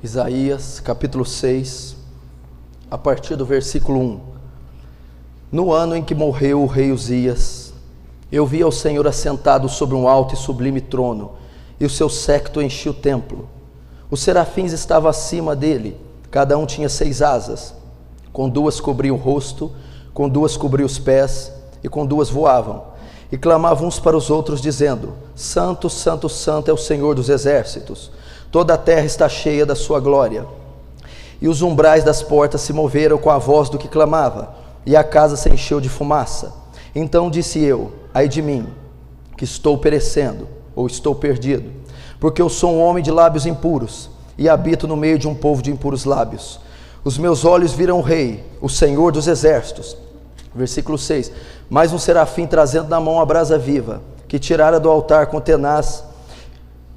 Isaías, capítulo 6, a partir do versículo 1. No ano em que morreu o rei Uzias, eu vi ao Senhor assentado sobre um alto e sublime trono, e o seu séquito enchia o templo. Os serafins estavam acima dele, cada um tinha 6 asas, com 2 cobriam o rosto, com 2 cobriam os pés, e com 2 voavam, e clamavam uns para os outros, dizendo: Santo, Santo, Santo é o Senhor dos exércitos, toda a terra está cheia da sua glória. E os umbrais das portas se moveram com a voz do que clamava, e a casa se encheu de fumaça. Então disse eu: ai de mim, que estou perecendo, ou estou perdido, porque eu sou um homem de lábios impuros, e habito no meio de um povo de impuros lábios. Os meus olhos viram o Rei, o Senhor dos exércitos. Versículo 6. Mais um serafim trazendo na mão a brasa viva, que tirara do altar com tenaz,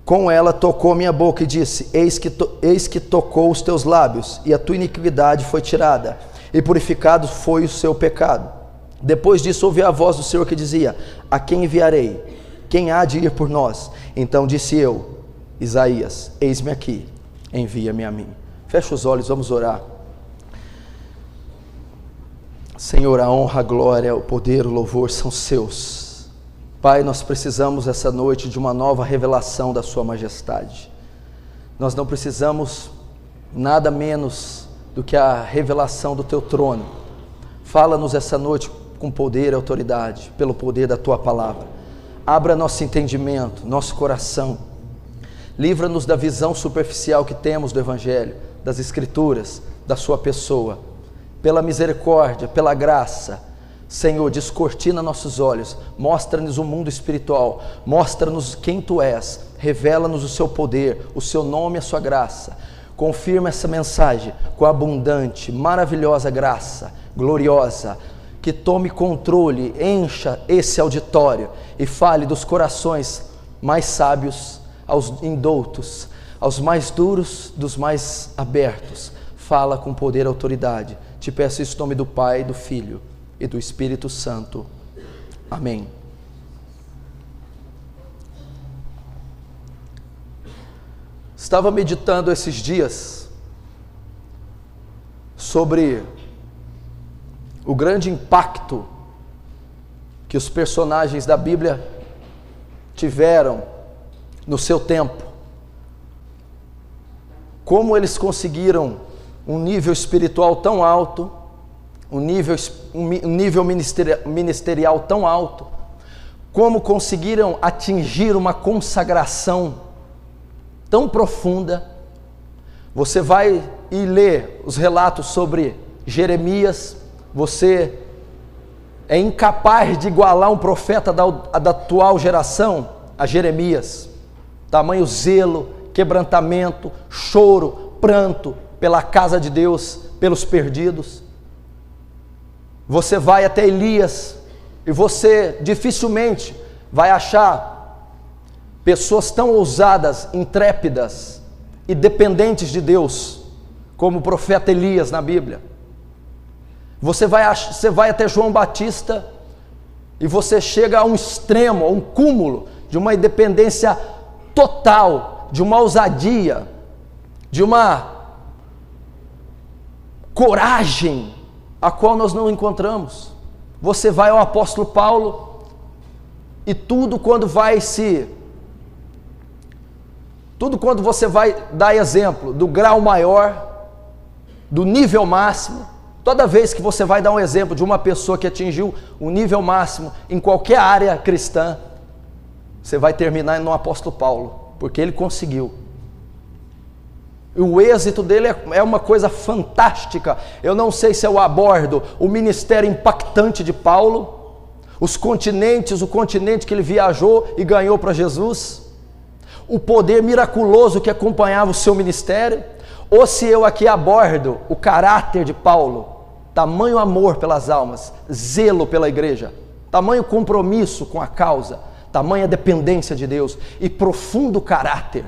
com ela tocou minha boca e disse: eis que tocou os teus lábios, e a tua iniquidade foi tirada, e purificado foi o seu pecado. Depois disso ouvi a voz do Senhor que dizia: a quem enviarei? Quem há de ir por nós? Então disse eu, Isaías: eis-me aqui, envia-me a mim. Fecha os olhos, vamos orar. Senhor, a honra, a glória, o poder, o louvor são seus. Pai, nós precisamos essa noite de uma nova revelação da sua majestade. Nós não precisamos nada menos do que a revelação do teu trono. Fala-nos essa noite com poder e autoridade, pelo poder da tua palavra. Abra nosso entendimento, nosso coração. Livra-nos da visão superficial que temos do Evangelho, das Escrituras, da sua pessoa. Pela misericórdia, pela graça, Senhor, descortina nossos olhos, mostra-nos o mundo espiritual, mostra-nos quem Tu és, revela-nos o Seu poder, o Seu nome e a Sua graça. Confirma essa mensagem com a abundante, maravilhosa graça, gloriosa, que tome controle, encha esse auditório e fale dos corações mais sábios aos indoutos, aos mais duros dos mais abertos. Fala com poder e autoridade. Te peço isso em nome do Pai, do Filho e do Espírito Santo. Amém. Estava meditando esses dias sobre o grande impacto que os personagens da Bíblia tiveram no seu tempo. Como eles conseguiram um nível espiritual tão alto, um nível ministerial tão alto, como conseguiram atingir uma consagração tão profunda. Você vai e lê os relatos sobre Jeremias, você é incapaz de igualar um profeta da atual geração a Jeremias. Tamanho zelo, quebrantamento, choro, pranto pela casa de Deus, pelos perdidos. Você vai até Elias e você dificilmente vai achar pessoas tão ousadas, intrépidas e dependentes de Deus como o profeta Elias na Bíblia. Você vai até João Batista e você chega a um extremo, a um cúmulo de uma independência total, de uma ousadia, de uma coragem a qual nós não encontramos. Você vai ao apóstolo Paulo e tudo quando você vai dar exemplo do grau maior, do nível máximo, toda vez que você vai dar um exemplo de uma pessoa que atingiu o nível máximo em qualquer área cristã, você vai terminar no apóstolo Paulo, porque ele conseguiu. O êxito dele é uma coisa fantástica. Eu não sei se eu abordo o ministério impactante de Paulo, o continente que ele viajou e ganhou para Jesus, o poder miraculoso que acompanhava o seu ministério, ou se eu aqui abordo o caráter de Paulo, tamanho amor pelas almas, zelo pela igreja, tamanho compromisso com a causa, tamanha dependência de Deus e profundo caráter.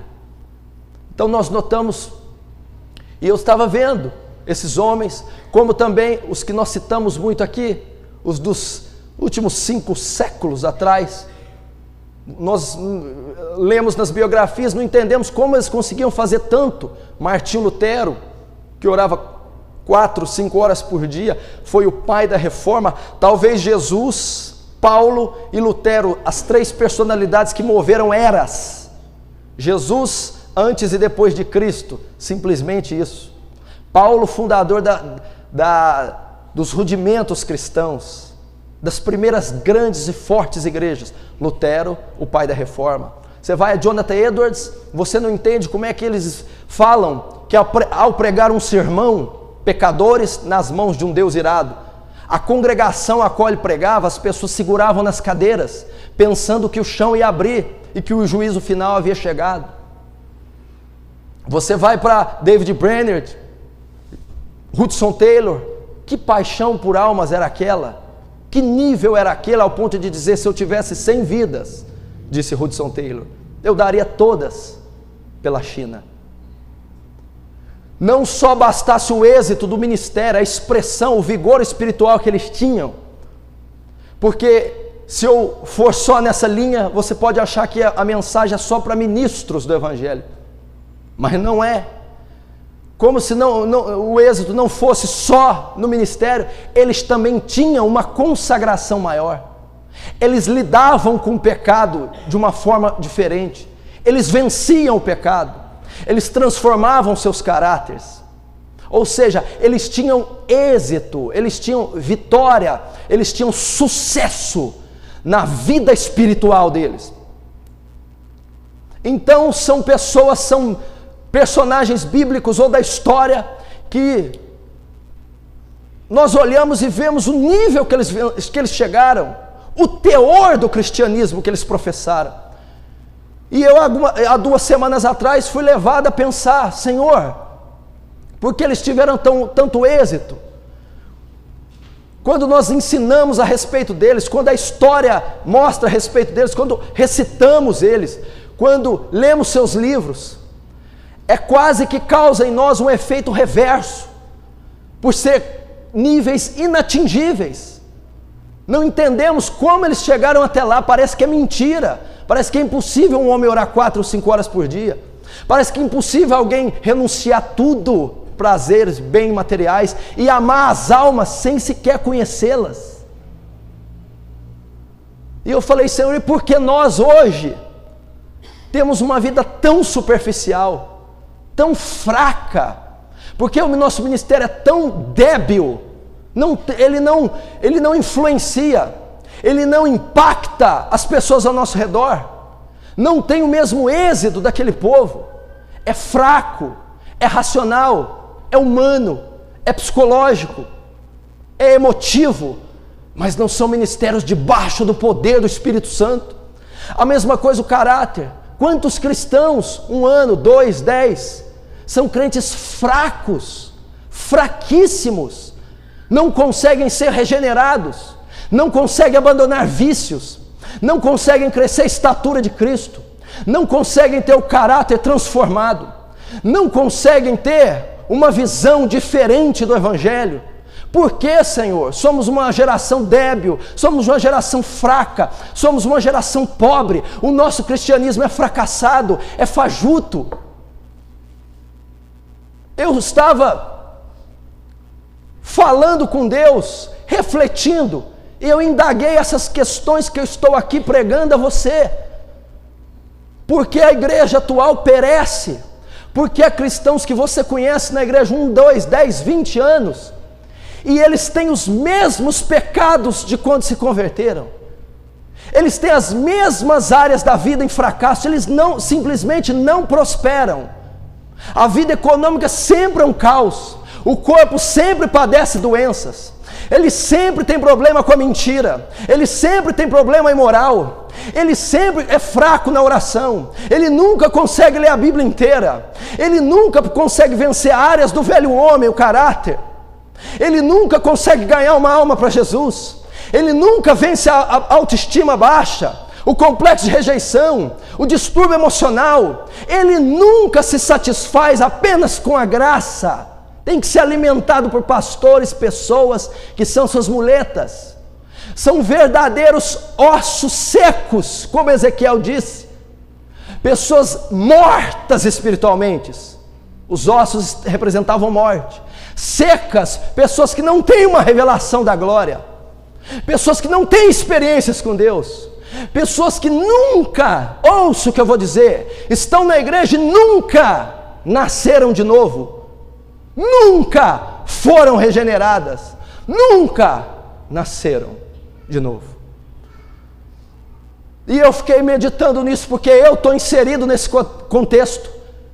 Então nós notamos, e eu estava vendo esses homens, como também os que nós citamos muito aqui, os dos últimos 5 séculos atrás, Nós lemos nas biografias, não entendemos como eles conseguiam fazer tanto. Martinho Lutero, que orava 4, 5 horas por dia, foi o pai da reforma. Talvez Jesus, Paulo e Lutero, as 3 personalidades que moveram eras. Jesus antes e depois de Cristo, simplesmente isso. Paulo, fundador dos rudimentos cristãos, das primeiras grandes e fortes igrejas. Lutero, o pai da reforma. Você vai a Jonathan Edwards, você não entende como é que eles falam que ao pregar um sermão, pecadores nas mãos de um Deus irado, a congregação a qual ele pregava, as pessoas seguravam nas cadeiras, pensando que o chão ia abrir e que o juízo final havia chegado. Você vai para David Brainerd, Hudson Taylor, que paixão por almas era aquela? Que nível era aquele ao ponto de dizer, se eu tivesse 100 vidas, disse Hudson Taylor, eu daria todas pela China. Não só bastasse o êxito do ministério, a expressão, o vigor espiritual que eles tinham, porque se eu for só nessa linha, você pode achar que a mensagem é só para ministros do Evangelho, mas não é. Como se o êxito não fosse só no ministério, eles também tinham uma consagração maior. Eles lidavam com o pecado de uma forma diferente. Eles venciam o pecado. Eles transformavam seus caráteres. Ou seja, eles tinham êxito, eles tinham vitória, eles tinham sucesso na vida espiritual deles. Então são personagens bíblicos ou da história que nós olhamos e vemos o nível que eles chegaram, o teor do cristianismo que eles professaram. E eu há 2 semanas atrás fui levado a pensar, Senhor, por que eles tiveram tanto êxito? Quando nós ensinamos a respeito deles, quando a história mostra a respeito deles, quando recitamos eles, quando lemos seus livros, é quase que causa em nós um efeito reverso, por ser níveis inatingíveis. Não entendemos como eles chegaram até lá, parece que é mentira, parece que é impossível um homem orar 4 ou 5 horas por dia, parece que é impossível alguém renunciar tudo, prazeres, bens materiais, e amar as almas sem sequer conhecê-las. E eu falei, Senhor, e por que nós hoje temos uma vida tão superficial, tão fraca? Porque o nosso ministério é tão débil, ele não influencia, ele não impacta as pessoas ao nosso redor, não tem o mesmo êxito daquele povo, é fraco, é racional, é humano, é psicológico, é emotivo, mas não são ministérios debaixo do poder do Espírito Santo. A mesma coisa o caráter. Quantos cristãos, 1 ano, 2, 10, são crentes fracos, fraquíssimos, não conseguem ser regenerados, não conseguem abandonar vícios, não conseguem crescer a estatura de Cristo, não conseguem ter o caráter transformado, não conseguem ter uma visão diferente do Evangelho. Por que, Senhor? Somos uma geração débil, somos uma geração fraca, somos uma geração pobre, o nosso cristianismo é fracassado, é fajuto. Eu estava falando com Deus, refletindo, e eu indaguei essas questões que eu estou aqui pregando a você. Por que a igreja atual perece? Porque há cristãos que você conhece na igreja 1, 2, 10, 20 anos, e eles têm os mesmos pecados de quando se converteram, eles têm as mesmas áreas da vida em fracasso, eles simplesmente não prosperam, a vida econômica sempre é um caos, o corpo sempre padece doenças, ele sempre tem problema com a mentira, ele sempre tem problema imoral, ele sempre é fraco na oração, ele nunca consegue ler a Bíblia inteira, ele nunca consegue vencer áreas do velho homem, o caráter, ele nunca consegue ganhar uma alma para Jesus, ele nunca vence a autoestima baixa, o complexo de rejeição, o distúrbio emocional, ele nunca se satisfaz apenas com a graça, tem que ser alimentado por pastores, pessoas que são suas muletas. são verdadeiros ossos secos, como Ezequiel disse, pessoas mortas espiritualmente. Os ossos representavam morte. Secas, pessoas que não têm uma revelação da glória, pessoas que não têm experiências com Deus, pessoas que nunca, ouça o que eu vou dizer, estão na igreja e nunca nasceram de novo, nunca foram regeneradas, nunca nasceram de novo. E eu fiquei meditando nisso, porque eu estou inserido nesse contexto,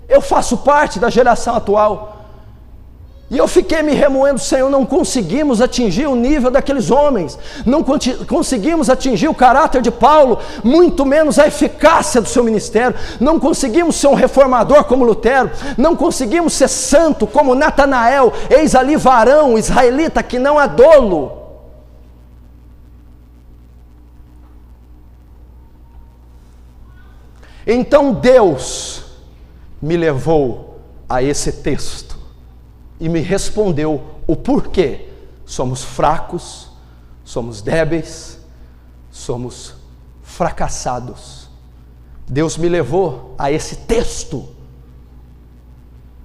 eu faço parte da geração atual, e eu fiquei me remoendo, Senhor, não conseguimos atingir o nível daqueles homens, não conseguimos atingir o caráter de Paulo, muito menos a eficácia do seu ministério, não conseguimos ser um reformador como Lutero, não conseguimos ser santo como Natanael, eis ali varão israelita que não há dolo. Então Deus me levou a esse texto e me respondeu o porquê somos fracos, somos débeis, somos fracassados. Deus me levou a esse texto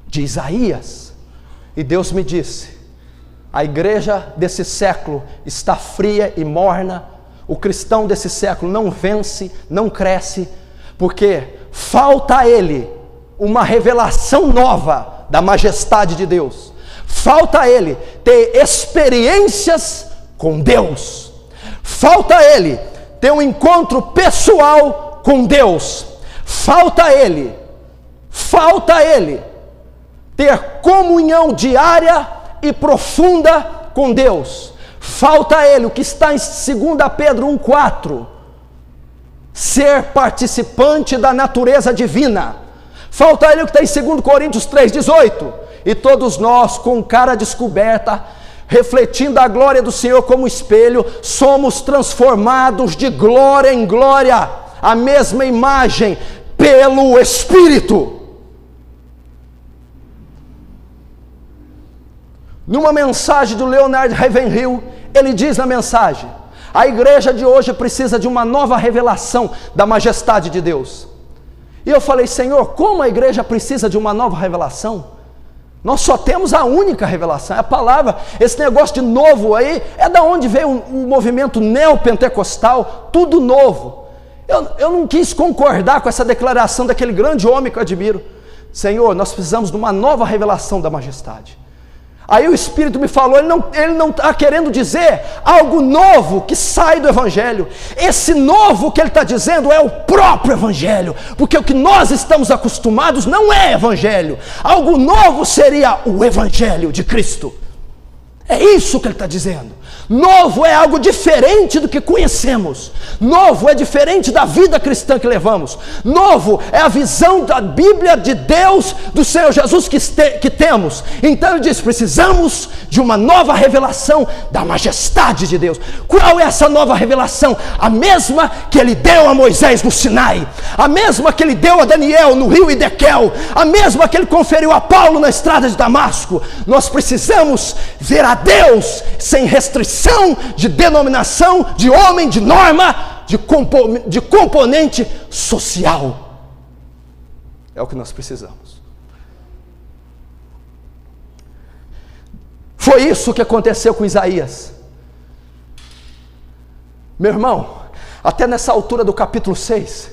de Isaías e Deus me disse: a igreja desse século está fria e morna, o cristão desse século não vence, não cresce, porque falta a ele uma revelação nova da majestade de Deus, falta a ele ter experiências com Deus, falta a ele ter um encontro pessoal com Deus, falta a ele ter comunhão diária e profunda com Deus, falta a ele o que está em 2 Pedro 1,4, ser participante da natureza divina. Falta ele o que está em 2 Coríntios 3,18, e todos nós com cara descoberta, refletindo a glória do Senhor como espelho, somos transformados de glória em glória, a mesma imagem, pelo Espírito. Numa mensagem do Leonard Ravenhill, ele diz na mensagem: a igreja de hoje precisa de uma nova revelação da majestade de Deus. E eu falei: Senhor, como a igreja precisa de uma nova revelação? Nós só temos a única revelação, é a palavra. Esse negócio de novo aí, é da onde veio o movimento neopentecostal, tudo novo. Eu não quis concordar com essa declaração daquele grande homem que eu admiro. Senhor, nós precisamos de uma nova revelação da majestade. Aí o Espírito me falou, ele não está querendo dizer algo novo que sai do Evangelho. Esse novo que ele está dizendo é o próprio Evangelho, porque o que nós estamos acostumados não é Evangelho. Algo novo seria o Evangelho de Cristo. É isso que ele está dizendo. Novo é algo diferente do que conhecemos. Novo é diferente da vida cristã que levamos. Novo é a visão da Bíblia de Deus, do Senhor Jesus que temos. Então ele diz: precisamos de uma nova revelação da majestade de Deus. Qual é essa nova revelação? A mesma que ele deu a Moisés no Sinai, a mesma que ele deu a Daniel no rio Hidekel, a mesma que ele conferiu a Paulo na estrada de Damasco. Nós precisamos ver a Deus sem restrição de denominação, de homem, de norma, de componente social. É o que nós precisamos. Foi isso que aconteceu com Isaías. Meu irmão, até nessa altura do capítulo 6,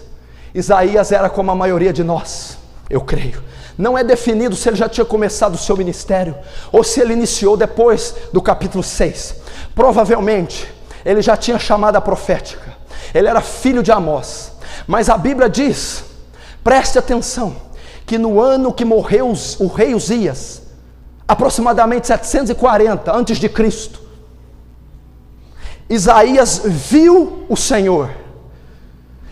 Isaías era como a maioria de nós, eu creio. Não é definido se ele já tinha começado o seu ministério, ou se ele iniciou depois do capítulo 6. Provavelmente, ele já tinha chamada profética. Ele era filho de Amós. Mas a Bíblia diz, preste atenção, que no ano que morreu o rei Uzias, aproximadamente 740 antes de Cristo, Isaías viu o Senhor.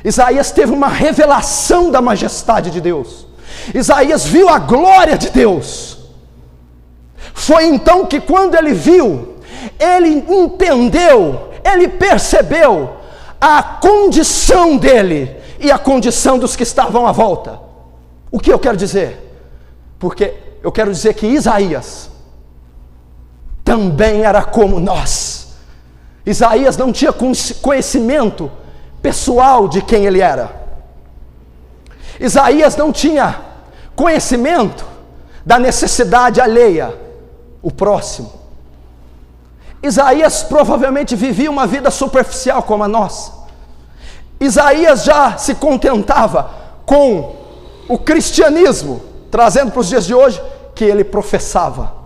Isaías teve uma revelação da majestade de Deus. Isaías viu a glória de Deus. Foi então que quando ele viu, ele entendeu, ele percebeu a condição dele e a condição dos que estavam à volta. O que eu quero dizer? Porque eu quero dizer que Isaías também era como nós. Isaías não tinha conhecimento pessoal de quem ele era. Isaías não tinha conhecimento da necessidade alheia, o próximo. Isaías provavelmente vivia uma vida superficial como a nossa. Isaías já se contentava com o cristianismo, trazendo para os dias de hoje, que ele professava.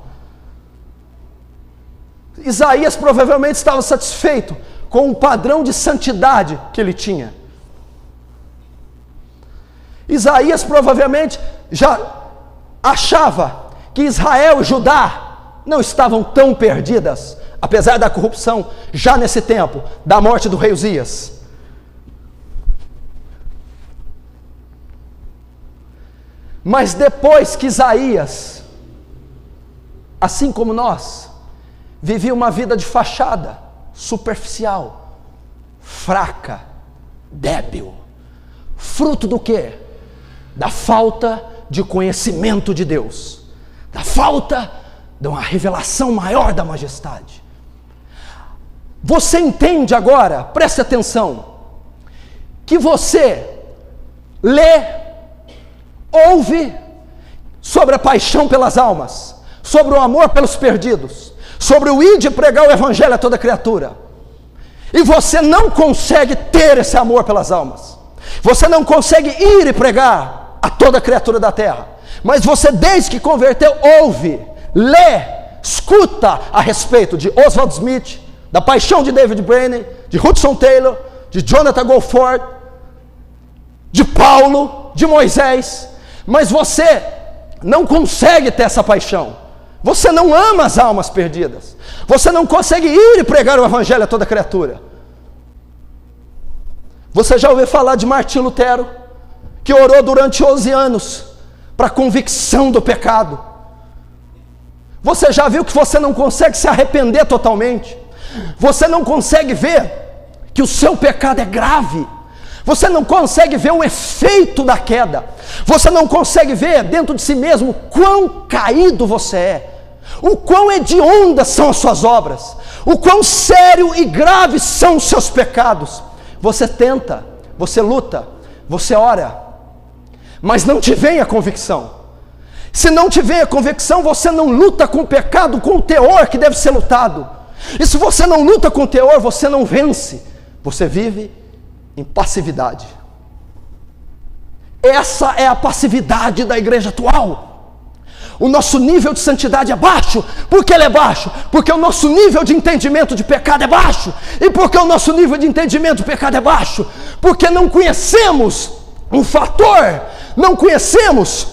Isaías provavelmente estava satisfeito com o padrão de santidade que ele tinha. Isaías provavelmente já achava que Israel e Judá não estavam tão perdidas, apesar da corrupção, já nesse tempo, da morte do rei Uzias. Mas depois que Isaías, assim como nós, vivia uma vida de fachada, superficial, fraca, débil, fruto do quê? Da falta de conhecimento de Deus, da falta de uma revelação maior da majestade. Você entende agora, preste atenção, que você lê, ouve sobre a paixão pelas almas, sobre o amor pelos perdidos, sobre o ir de pregar o evangelho a toda criatura, e você não consegue ter esse amor pelas almas, você não consegue ir e pregar a toda criatura da terra, mas você desde que converteu, ouve, lê, escuta a respeito de Oswald Smith, da paixão de David Brainerd, de Hudson Taylor, de Jonathan Goforth, de Paulo, de Moisés, mas você não consegue ter essa paixão, você não ama as almas perdidas, você não consegue ir e pregar o evangelho a toda criatura. Você já ouviu falar de Martinho Lutero, que orou durante 11 anos para a convicção do pecado? Você já viu que você não consegue se arrepender totalmente? Você não consegue ver que o seu pecado é grave? Você não consegue ver o efeito da queda? Você não consegue ver dentro de si mesmo quão caído você é? O quão hediondas são as suas obras? O quão sério e grave são os seus pecados? Você tenta, você luta, você ora, mas não te vem a convicção. Se não te vem a convicção, você não luta com o pecado, com o teor que deve ser lutado. E se você não luta com o teor, você não vence. Você vive em passividade. Essa é a passividade da igreja atual. O nosso nível de santidade é baixo. Por que ele é baixo? Porque o nosso nível de entendimento de pecado é baixo. E por que o nosso nível de entendimento de pecado é baixo? Porque não conhecemos um fator, não conhecemos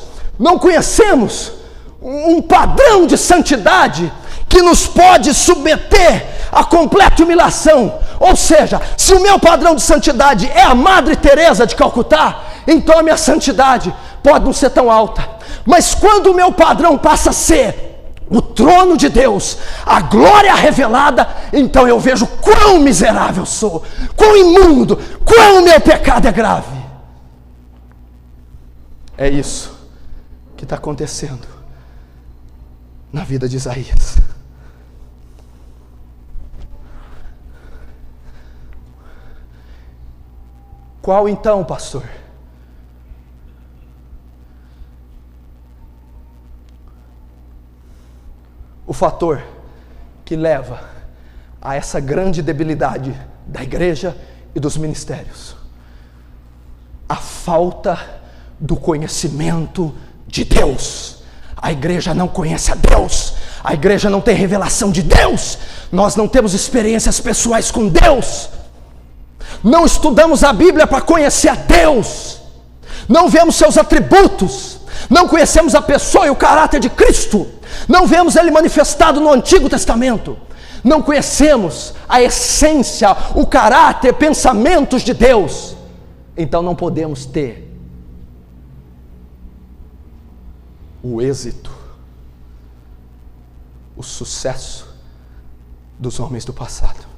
um padrão de santidade que nos pode submeter a completa humilhação. Ou seja, se o meu padrão de santidade é a Madre Teresa de Calcutá, então a minha santidade pode não ser tão alta. Mas quando o meu padrão passa a ser o trono de Deus, a glória revelada, então eu vejo quão miserável sou, quão imundo, quão o meu pecado é grave. É isso que está acontecendo na vida de Isaías. Qual então, pastor? O fator que leva a essa grande debilidade da igreja e dos ministérios: a falta do conhecimento de Deus. A igreja não conhece a Deus, a igreja não tem revelação de Deus, nós não temos experiências pessoais com Deus, não estudamos a Bíblia para conhecer a Deus, não vemos seus atributos, não conhecemos a pessoa e o caráter de Cristo, não vemos Ele manifestado no Antigo Testamento, não conhecemos a essência, o caráter, pensamentos de Deus, então não podemos ter o êxito, o sucesso dos homens do passado.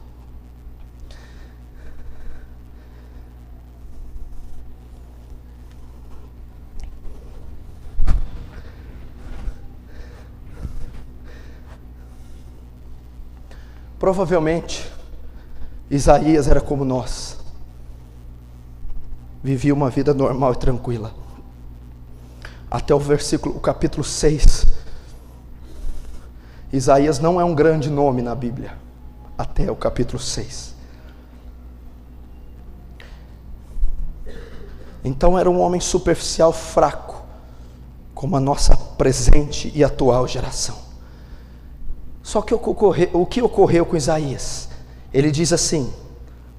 Provavelmente Isaías era como nós, vivia uma vida normal e tranquila, até o capítulo 6. Isaías não é um grande nome na Bíblia, até o capítulo 6. Então era um homem superficial, fraco, como a nossa presente e atual geração. Só que o que ocorreu com Isaías? Ele diz assim: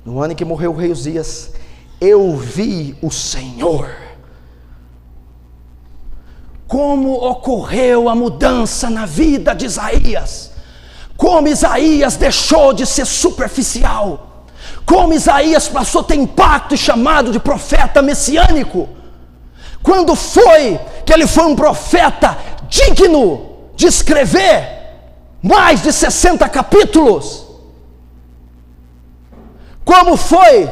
no ano em que morreu o rei Uzias, eu vi o Senhor. Como ocorreu a mudança na vida de Isaías? Como Isaías deixou de ser superficial? Como Isaías passou a ter impacto e chamado de profeta messiânico? Quando foi que ele foi um profeta digno de escrever mais de 60 capítulos? Como foi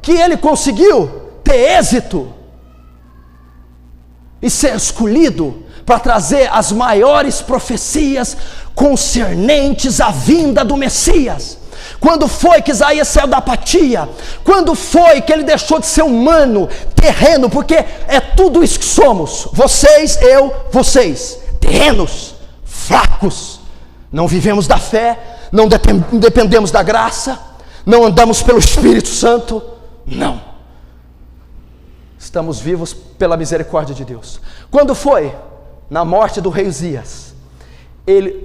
que ele conseguiu ter êxito e ser escolhido para trazer as maiores profecias concernentes à vinda do Messias? Quando foi que Isaías saiu da apatia? Quando foi que ele deixou de ser humano, terreno? Porque é tudo isso que somos, vocês, eu, vocês, terrenos, fracos, não vivemos da fé, não dependemos da graça, não andamos pelo Espírito Santo, não, estamos vivos pela misericórdia de Deus. Quando foi? Na morte do rei Uzias.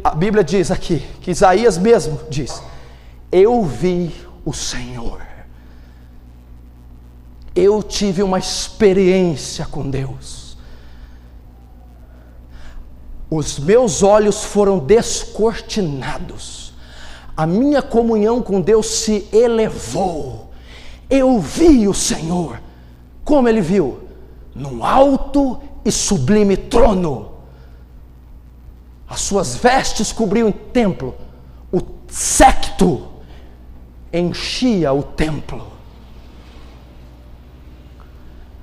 A Bíblia diz aqui, que Isaías mesmo diz: eu vi o Senhor, eu tive uma experiência com Deus, os meus olhos foram descortinados, a minha comunhão com Deus se elevou, eu vi o Senhor. Como ele viu? Num alto e sublime trono, as suas vestes cobriam o templo, o séquito enchia o templo,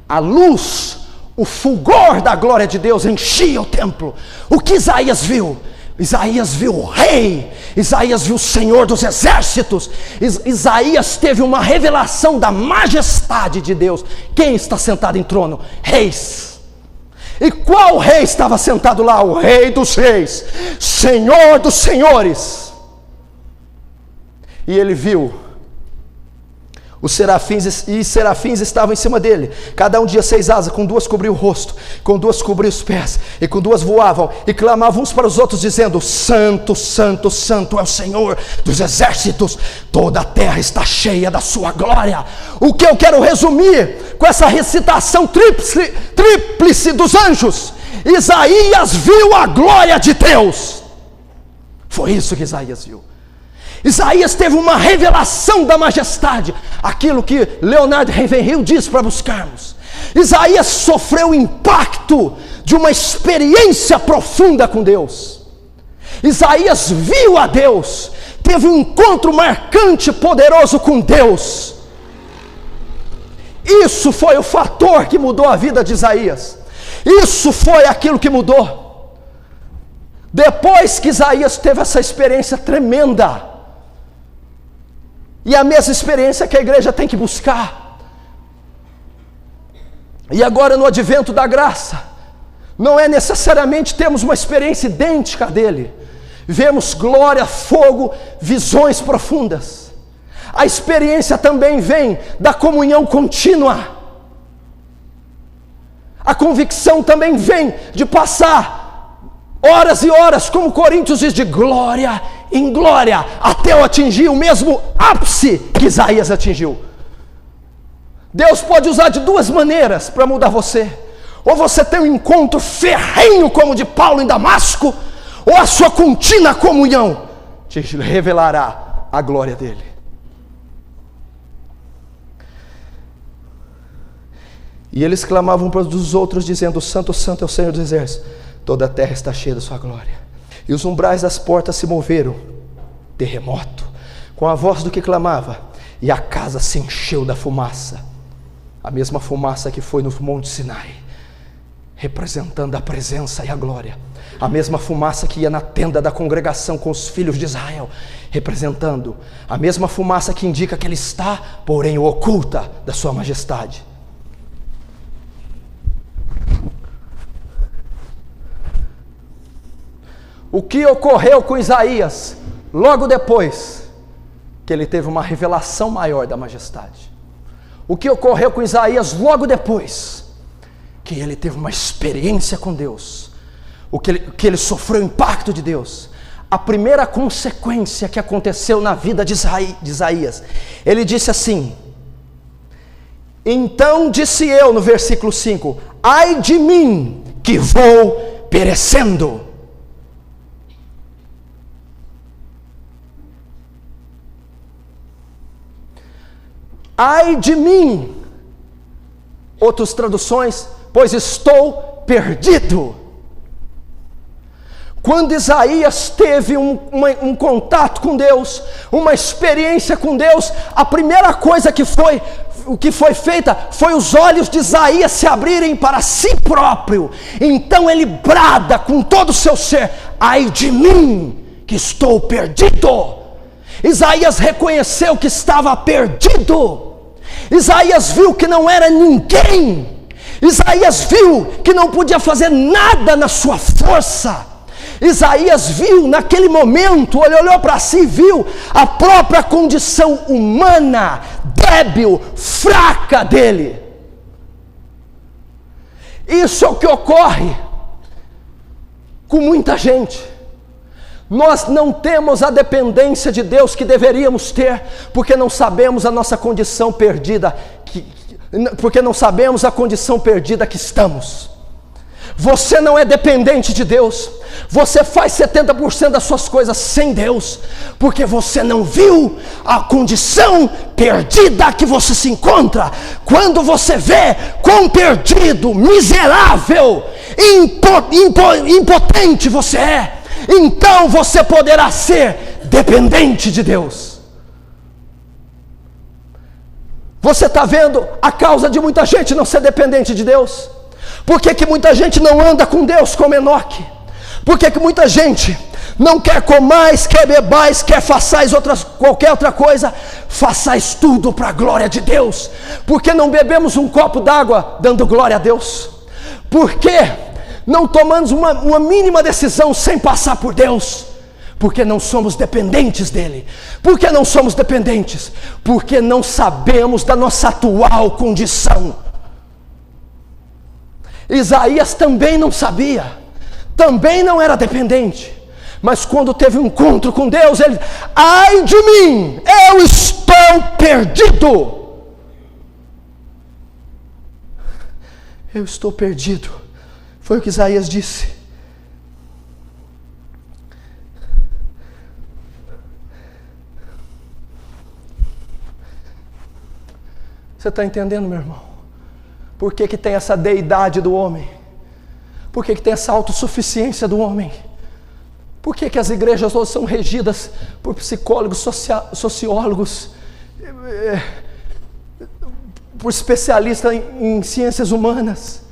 a luz, o fulgor da glória de Deus enchia o templo. O que Isaías viu? Isaías viu o rei, Isaías viu o Senhor dos exércitos, Isaías teve uma revelação da majestade de Deus. Quem está sentado em trono? Reis. E qual rei estava sentado lá? O Rei dos reis, Senhor dos senhores. E ele viu os serafins estavam em cima dele, cada um tinha 6 asas, com 2 cobriu o rosto, com 2 cobriu os pés, e com 2 voavam, e clamavam uns para os outros, dizendo: Santo, Santo, Santo é o Senhor dos exércitos, toda a terra está cheia da sua glória. O que eu quero resumir com essa recitação tríplice dos anjos? Isaías viu a glória de Deus. Foi isso que Isaías viu. Isaías teve uma revelação da majestade, aquilo que Leonard Ravenhill diz para buscarmos. Isaías sofreu o impacto de uma experiência profunda com Deus. Isaías viu a Deus, teve um encontro marcante, poderoso com Deus. Isso foi o fator que mudou a vida de Isaías. Isso foi aquilo que mudou. Depois que Isaías teve essa experiência tremenda, e a mesma experiência que a igreja tem que buscar. E agora no advento da graça, não é necessariamente termos uma experiência idêntica dele. Vemos glória, fogo, visões profundas. A experiência também vem da comunhão contínua. A convicção também vem de passar horas e horas, como Coríntios diz, de glória em glória, até eu atingir o mesmo ápice que Isaías atingiu. Deus pode usar de 2 maneiras para mudar você: ou você tem um encontro ferrenho como o de Paulo em Damasco, ou a sua contínua comunhão te revelará a glória dele. E eles clamavam para os outros, dizendo: Santo, Santo é o Senhor dos exércitos, toda a terra está cheia da sua glória. E os umbrais das portas se moveram, terremoto, com a voz do que clamava, e a casa se encheu da fumaça, a mesma fumaça que foi no Monte Sinai. representando a presença e a glória. A mesma fumaça que ia na tenda da congregação com os filhos de Israel, representando a mesma fumaça que indica que ele está, porém, oculta da sua majestade. O que ocorreu com Isaías logo depois que ele teve uma revelação maior da majestade? O que ocorreu com Isaías logo depois que ele teve uma experiência com Deus? Que ele sofreu o impacto de Deus? A primeira consequência que aconteceu na vida de Isaías, ele disse assim: então disse eu, no versículo 5, ai de mim que vou perecendo. Ai de mim, outras traduções, pois estou perdido. Quando Isaías teve um contato com Deus, uma experiência com Deus, a primeira coisa que foi feita foi os olhos de Isaías se abrirem para si próprio. Então ele brada com todo o seu ser: ai de mim, que estou perdido. Isaías reconheceu que estava perdido. Isaías viu que não era ninguém. Isaías viu que não podia fazer nada na sua força. Isaías viu naquele momento, ele olhou para si e viu a própria condição humana, débil, fraca dele. Isso é o que ocorre com muita gente. Nós não temos a dependência de Deus que deveríamos ter, porque não sabemos a nossa condição perdida, porque não sabemos a condição perdida que estamos. Você não é dependente de Deus. Você faz 70% das suas coisas sem Deus, porque você não viu a condição perdida que você se encontra. Quando você vê quão perdido, miserável, impotente você é, então você poderá ser dependente de Deus. Você está vendo a causa de muita gente não ser dependente de Deus? Por que muita gente não anda com Deus como Enoque? Por que muita gente não quer comais, quer bebais, quer façais qualquer outra coisa? Façais tudo para a glória de Deus. Por que não bebemos um copo d'água dando glória a Deus? Por que não tomamos uma mínima decisão sem passar por Deus? Porque não somos dependentes dEle. Por que não somos dependentes? Porque não sabemos da nossa atual condição. Isaías também não sabia, também não era dependente, mas quando teve um encontro com Deus, ele: ai de mim, eu estou perdido. Eu estou perdido, foi o que Isaías disse. Você está entendendo, meu irmão? Por que tem essa deidade do homem? Por que tem essa autossuficiência do homem? Por que as igrejas hoje são regidas por psicólogos, sociólogos, por especialistas em ciências humanas?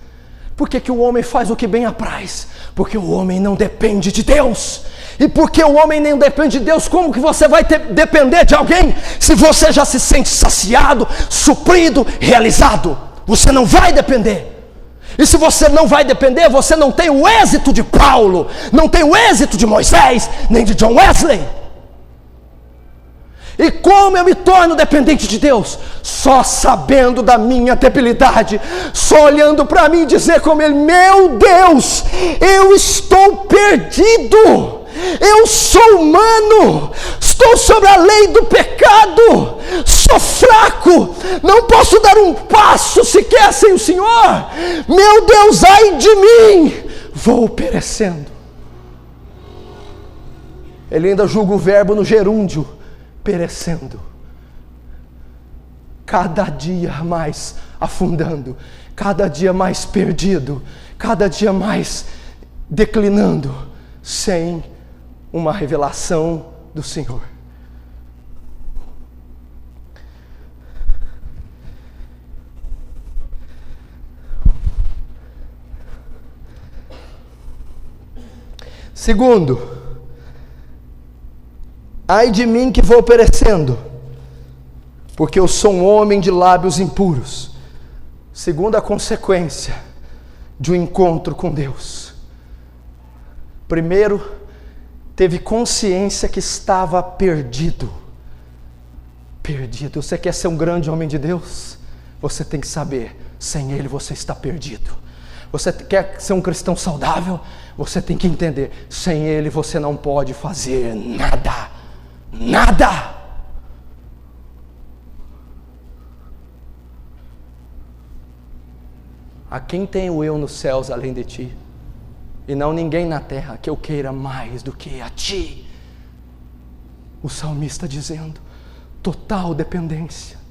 Por que o homem faz o que bem apraz? Porque o homem não depende de Deus. E porque o homem nem depende de Deus, como que você vai depender de alguém se você já se sente saciado, suprido, realizado? Você não vai depender. E se você não vai depender, você não tem o êxito de Paulo, não tem o êxito de Moisés, nem de John Wesley. E como eu me torno dependente de Deus? Só sabendo da minha debilidade, só olhando para mim e dizer como Ele: meu Deus, eu estou perdido. Eu sou humano, estou sobre a lei do pecado, sou fraco, não posso dar um passo sequer sem o Senhor. Meu Deus, ai de mim, vou perecendo. Ele ainda julga o verbo no gerúndio, perecendo, cada dia mais afundando, cada dia mais perdido, cada dia mais declinando, sem uma revelação do Senhor. Segundo, ai de mim que vou perecendo, porque eu sou um homem de lábios impuros. Segunda consequência de um encontro com Deus. Primeiro, teve consciência que estava perdido. Perdido. Você quer ser um grande homem de Deus? Você tem que saber, sem Ele você está perdido. Você quer ser um cristão saudável? Você tem que entender, sem Ele você não pode fazer nada. Nada! A quem tem o eu nos céus além de ti? E não ninguém na terra que eu queira mais do que a ti. O salmista dizendo, total dependência.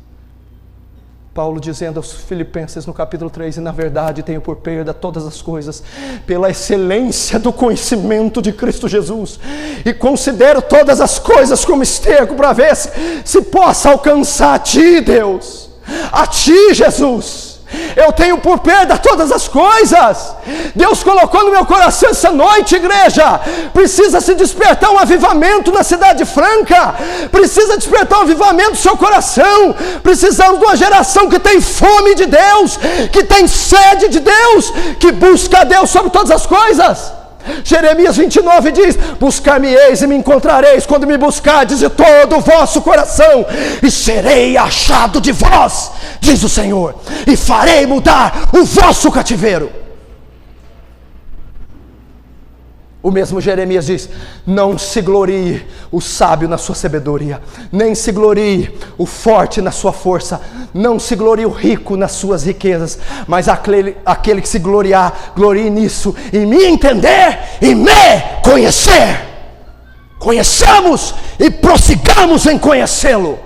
Paulo dizendo aos Filipenses no capítulo 3, e na verdade tenho por perda todas as coisas, pela excelência do conhecimento de Cristo Jesus, e considero todas as coisas como esterco, para ver se possa alcançar a ti, Deus, a ti, Jesus. Eu tenho por perda todas as coisas. Deus colocou no meu coração essa noite, igreja, precisa se despertar um avivamento na Cidade Franca, precisa despertar um avivamento no seu coração. Precisamos de uma geração que tem fome de Deus, que tem sede de Deus, que busca a Deus sobre todas as coisas. Jeremias 29 diz, buscar-me-eis e me encontrareis, quando me buscardes de todo o vosso coração, e serei achado de vós, diz o Senhor, e farei mudar o vosso cativeiro. O mesmo Jeremias diz, não se glorie o sábio na sua sabedoria, nem se glorie o forte na sua força, não se glorie o rico nas suas riquezas, mas aquele que se gloriar, glorie nisso, em me entender e me conhecer. Conheçamos e prossigamos em conhecê-lo.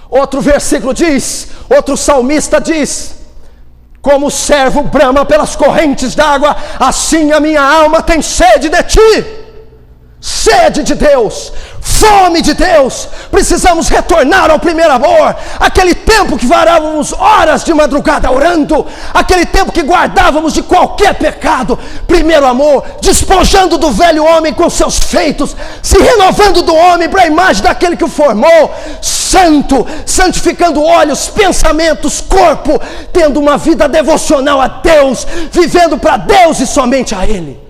Outro versículo diz, outro salmista diz, como o servo brama pelas correntes d'água, assim a minha alma tem sede de ti. Sede de Deus, fome de Deus. Precisamos retornar ao primeiro amor, aquele tempo que varávamos horas de madrugada orando, aquele tempo que guardávamos de qualquer pecado. Primeiro amor, despojando do velho homem com seus feitos, se renovando do homem para a imagem daquele que o formou, santo, santificando olhos, pensamentos, corpo, tendo uma vida devocional a Deus, vivendo para Deus e somente a Ele.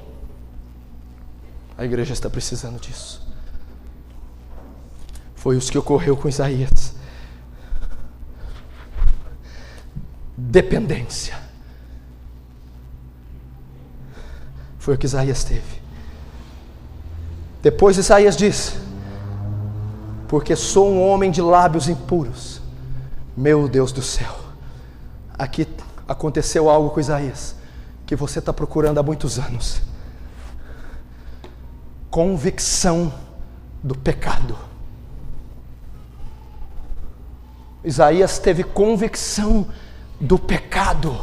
A igreja está precisando disso. Foi isso que ocorreu com Isaías. Dependência. Foi o que Isaías teve. Depois Isaías diz, porque sou um homem de lábios impuros. Meu Deus do céu. Aqui aconteceu algo com Isaías, que você está procurando há muitos anos. Convicção do pecado. Isaías teve convicção do pecado.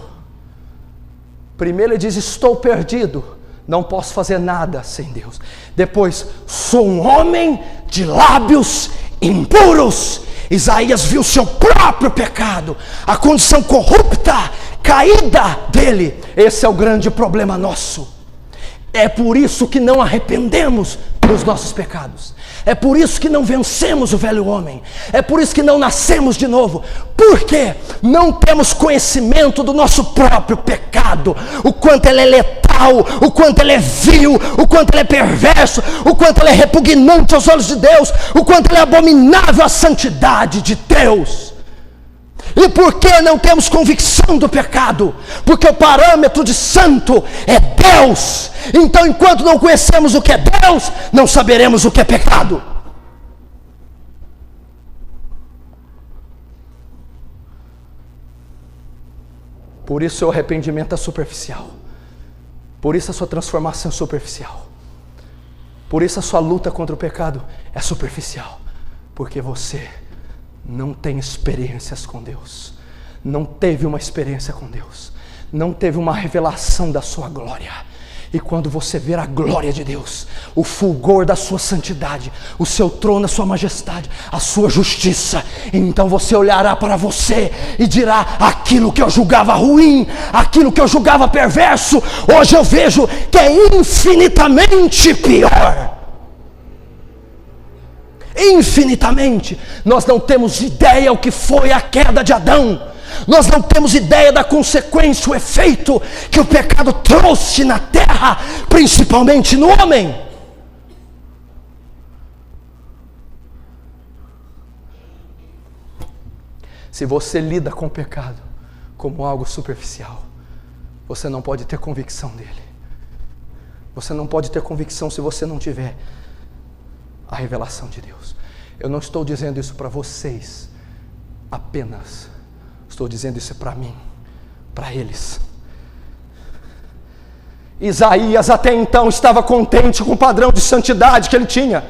Primeiro ele diz, estou perdido, não posso fazer nada sem Deus. Depois, sou um homem de lábios impuros. Isaías viu seu próprio pecado, a condição corrupta, caída dele. Esse é o grande problema nosso. É por isso que não arrependemos dos nossos pecados. É por isso que não vencemos o velho homem. É por isso que não nascemos de novo. Porque não temos conhecimento do nosso próprio pecado. O quanto ele é letal, o quanto ele é vil, o quanto ele é perverso, o quanto ele é repugnante aos olhos de Deus, o quanto ele é abominável à santidade de Deus. E por que não temos convicção do pecado? Porque o parâmetro de santo é Deus. Então, enquanto não conhecemos o que é Deus, não saberemos o que é pecado. Por isso o seu arrependimento é superficial. Por isso a sua transformação é superficial. Por isso a sua luta contra o pecado é superficial. Porque você não tem experiências com Deus, não teve uma experiência com Deus, não teve uma revelação da sua glória. E quando você ver a glória de Deus, o fulgor da sua santidade, o seu trono, a sua majestade, a sua justiça, então você olhará para você e dirá: aquilo que eu julgava ruim, aquilo que eu julgava perverso, hoje eu vejo que é infinitamente pior. Infinitamente. Nós não temos ideia o que foi a queda de Adão. Nós não temos ideia da consequência, o efeito que o pecado trouxe na terra, principalmente no homem. Se você lida com o pecado como algo superficial, você não pode ter convicção dele. Você não pode ter convicção se você não tiver a revelação de Deus. Eu não estou dizendo isso para vocês apenas. Estou dizendo isso para mim, para eles. Isaías até então estava contente com o padrão de santidade que ele tinha.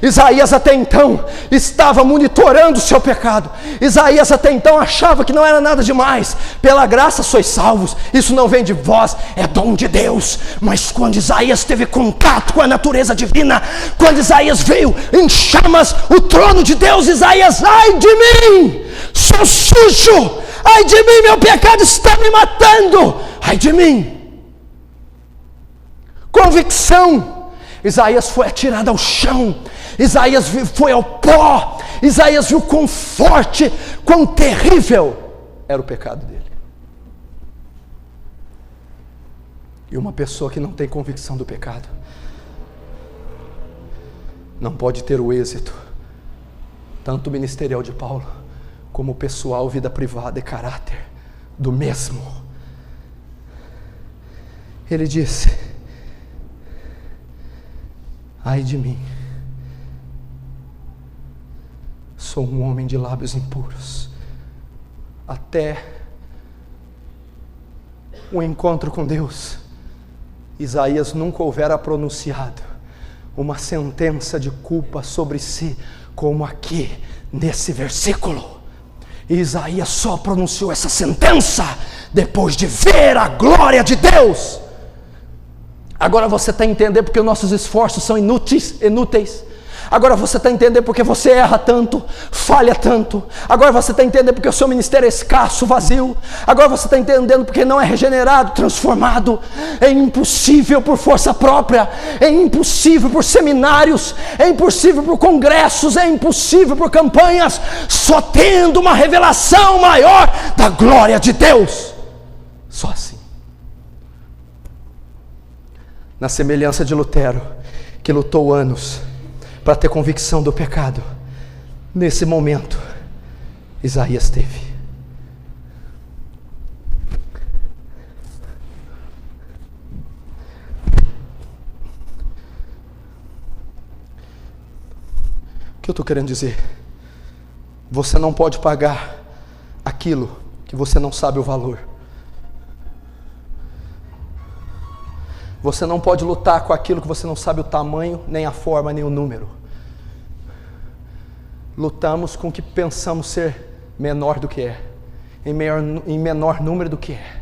Isaías até então estava monitorando o seu pecado. Isaías até então achava que não era nada demais. Pela graça sois salvos. Isso não vem de vós, é dom de Deus. Mas quando Isaías teve contato com a natureza divina, quando Isaías veio em chamas o trono de Deus, Isaías: ai de mim, sou sujo, ai de mim, meu pecado está me matando, ai de mim. Convicção. Isaías foi atirado ao chão. Isaías foi ao pó. Isaías viu quão forte, quão terrível era o pecado dele. E uma pessoa que não tem convicção do pecado não pode ter o êxito, tanto ministerial de Paulo, como pessoal, vida privada e caráter do mesmo. Ele disse: ai de mim, sou um homem de lábios impuros. Até o encontro com Deus, Isaías nunca houvera pronunciado uma sentença de culpa sobre si, como aqui nesse versículo. E Isaías só pronunciou essa sentença depois de ver a glória de Deus. Agora você está entendendo porque os nossos esforços são inúteis. Agora você está entendendo porque você erra tanto, falha tanto. Agora você está entendendo porque o seu ministério é escasso, vazio. Agora você está entendendo porque não é regenerado, transformado. É impossível por força própria. É impossível por seminários. É impossível por congressos. É impossível por campanhas. Só tendo uma revelação maior da glória de Deus. Só assim. Na semelhança de Lutero, que lutou anos para ter convicção do pecado, nesse momento, Isaías teve. O que eu estou querendo dizer? Você não pode pagar aquilo que você não sabe o valor. Você não pode lutar com aquilo que você não sabe o tamanho, nem a forma, nem o número. Lutamos com o que pensamos ser menor do que é, em menor número do que é.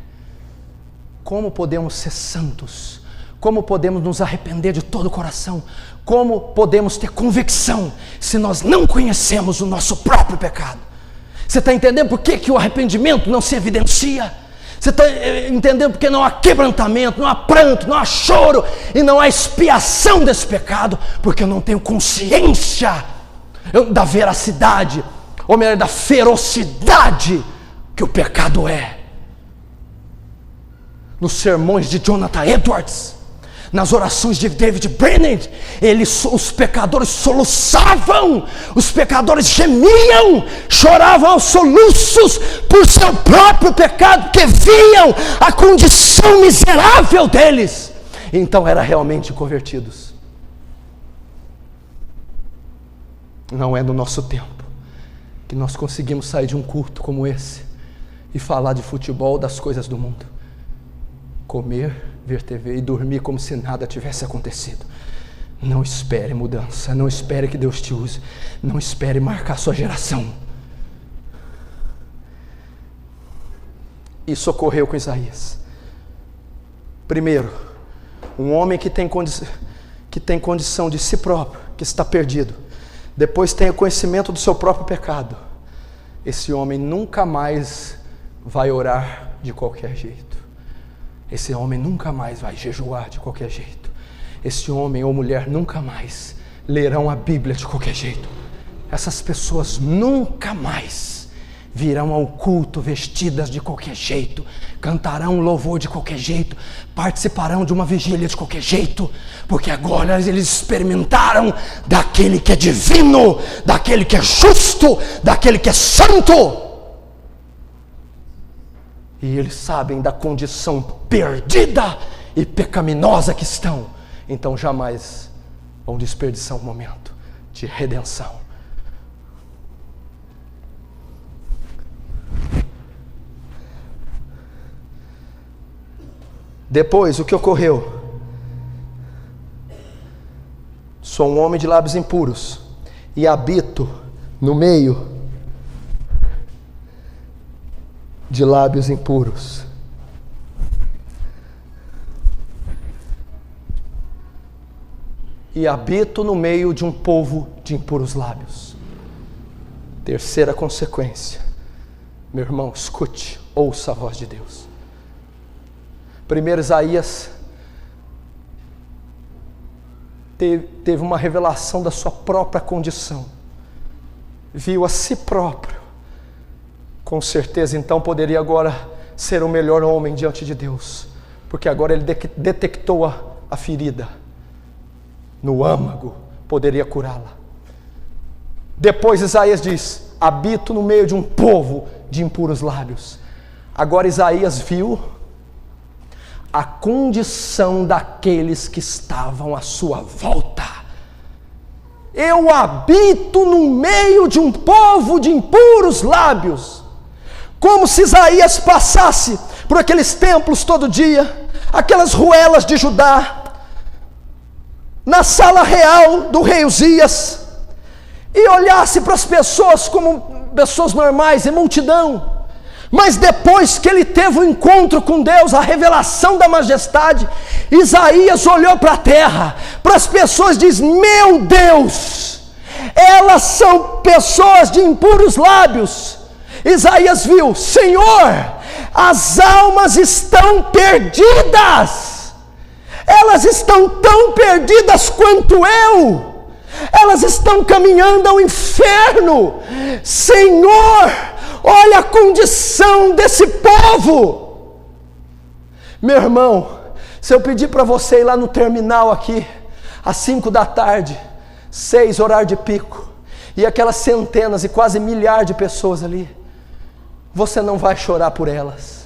Como podemos ser santos? Como podemos nos arrepender de todo o coração? Como podemos ter convicção se nós não conhecemos o nosso próprio pecado? Você está entendendo por que o arrependimento não se evidencia? Você está entendendo porque não há quebrantamento, não há pranto, não há choro e não há expiação desse pecado? Porque eu não tenho consciência da veracidade, ou melhor, da ferocidade que o pecado é. Nos sermões de Jonathan Edwards, nas orações de David Brennan, os pecadores soluçavam, os pecadores gemiam, choravam aos soluços por seu próprio pecado, porque viam a condição miserável deles. Então eram realmente convertidos. Não é no nosso tempo que nós conseguimos sair de um culto como esse e falar de futebol, das coisas do mundo, comer, ver TV e dormir como se nada tivesse acontecido. Não espere mudança, não espere que Deus te use, não espere marcar sua geração. Isso ocorreu com Isaías. Primeiro, Um homem que tem condição de si próprio, que está perdido, depois tem o conhecimento do seu próprio pecado, esse homem nunca mais vai orar de qualquer jeito. Esse homem nunca mais vai jejuar de qualquer jeito. Esse homem ou mulher nunca mais lerão a Bíblia de qualquer jeito. Essas pessoas nunca mais virão ao culto vestidas de qualquer jeito, cantarão louvor de qualquer jeito, participarão de uma vigília de qualquer jeito, porque agora eles experimentaram daquele que é divino, daquele que é justo, daquele que é santo. E eles sabem da condição perdida e pecaminosa que estão. Então jamais vão desperdiçar um momento de redenção. Depois, o que ocorreu? Sou um homem de lábios impuros e habito no meio de lábios impuros. E habito no meio de um povo de impuros lábios. Terceira consequência. Meu irmão, escute, ouça a voz de Deus. Primeiro, Isaías teve uma revelação da sua própria condição. Viu a si próprio. Com certeza, então, poderia agora ser o melhor homem diante de Deus. Porque agora ele detectou a ferida. No âmago, poderia curá-la. Depois Isaías diz: habito no meio de um povo de impuros lábios. Agora Isaías viu a condição daqueles que estavam à sua volta. Eu habito no meio de um povo de impuros lábios. Como se Isaías passasse por aqueles templos todo dia, aquelas ruelas de Judá, na sala real do rei Uzias, e olhasse para as pessoas como pessoas normais, em multidão. Mas depois que ele teve o encontro com Deus, a revelação da majestade, Isaías olhou para a terra, para as pessoas, e diz: meu Deus, elas são pessoas de impuros lábios. Isaías viu: Senhor, as almas estão perdidas, elas estão tão perdidas quanto eu, elas estão caminhando ao inferno. Senhor, olha a condição desse povo. Meu irmão, se eu pedir para você ir lá no terminal aqui, às 5 da tarde, 6, horário de pico, e aquelas centenas e quase milhares de pessoas ali, você não vai chorar por elas,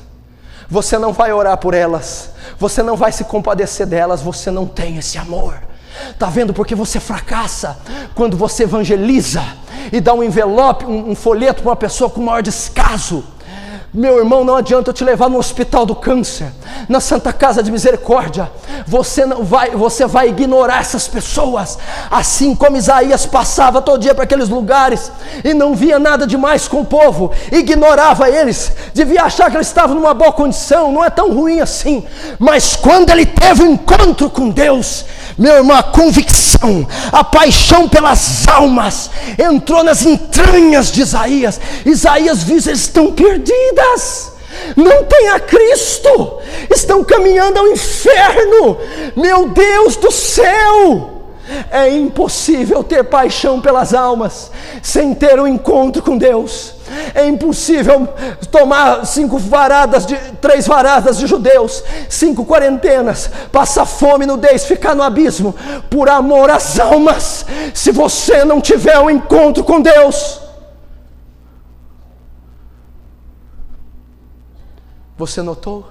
você não vai orar por elas, você não vai se compadecer delas, você não tem esse amor. Está vendo porque você fracassa quando você evangeliza e dá um envelope, um folheto para uma pessoa com maior descaso? Meu irmão, não adianta eu te levar no hospital do câncer, na Santa Casa de Misericórdia, você vai ignorar essas pessoas, assim como Isaías passava todo dia para aqueles lugares e não via nada demais com o povo, ignorava eles, devia achar que eles estavam numa boa condição, não é tão ruim assim, mas quando ele teve um encontro com Deus, meu irmão, a convicção, a paixão pelas almas entrou nas entranhas de Isaías. Isaías viu: eles estão perdidas, não tem a Cristo, estão caminhando ao inferno. Meu Deus do céu, é impossível ter paixão pelas almas sem ter um encontro com Deus. É impossível tomar 3 varadas de judeus, 5 quarentenas, passar fome, nudez, ficar no abismo, por amor às almas, se você não tiver um encontro com Deus. Você notou?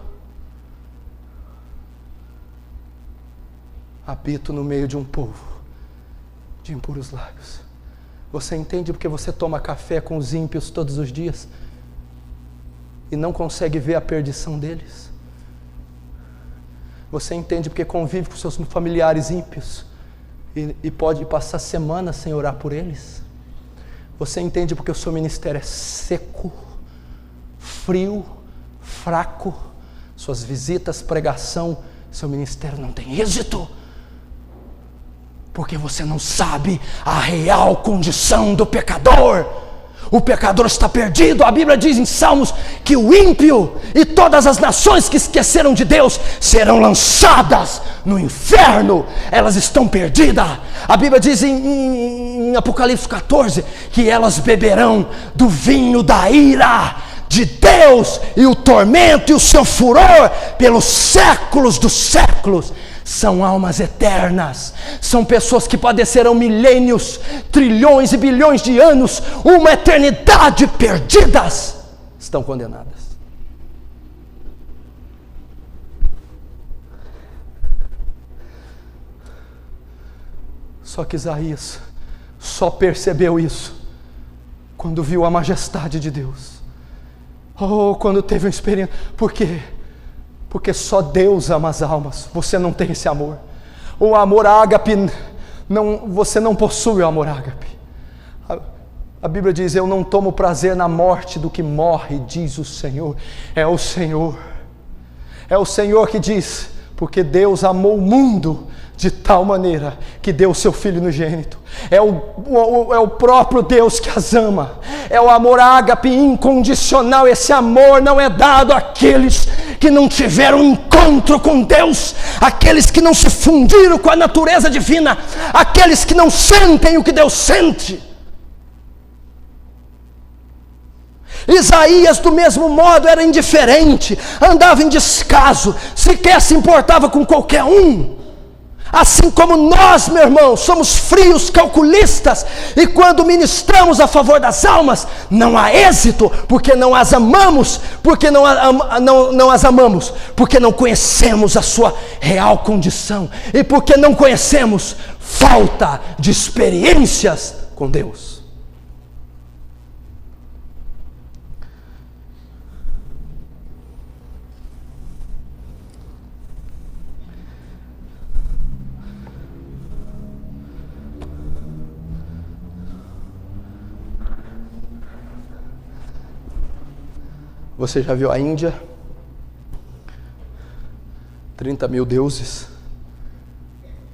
Habito no meio de um povo de impuros lábios. Você entende porque você toma café com os ímpios todos os dias e não consegue ver a perdição deles? Você entende porque convive com seus familiares ímpios e pode passar semanas sem orar por eles? Você entende porque o seu ministério é seco, frio, fraco, suas visitas, pregação seu ministério não tem êxito, porque você não sabe a real condição do pecador. O pecador está perdido. A Bíblia diz em Salmos que o ímpio e todas as nações que esqueceram de Deus serão lançadas no inferno. Elas estão perdidas. A Bíblia diz em Apocalipse 14 que elas beberão do vinho da ira de Deus, e o tormento e o seu furor pelos séculos dos séculos. São almas eternas, são pessoas que padecerão milênios, trilhões e bilhões de anos, uma eternidade perdidas, estão condenadas. Só que Isaías só percebeu isso quando viu a majestade de Deus. Oh, quando teve uma experiência. Por quê? Porque só Deus ama as almas. Você não tem esse amor. O amor ágape, você não possui o amor ágape. A Bíblia diz: eu não tomo prazer na morte do que morre, diz o Senhor. É o Senhor. É o Senhor que diz: porque Deus amou o mundo de tal maneira que deu o seu Filho unigênito. É o próprio Deus que as ama. É o amor ágape incondicional. Esse amor não é dado àqueles que não tiveram encontro com Deus, aqueles que não se fundiram com a natureza divina, aqueles que não sentem o que Deus sente. Isaías, do mesmo modo, era indiferente, andava em descaso, sequer se importava com qualquer um. Assim como nós, meu irmão, somos frios, calculistas, e quando ministramos a favor das almas, não há êxito, porque não as amamos, porque não as amamos, porque não conhecemos a sua real condição, e porque não conhecemos falta de experiências com Deus. Você já viu a Índia? 30 mil deuses.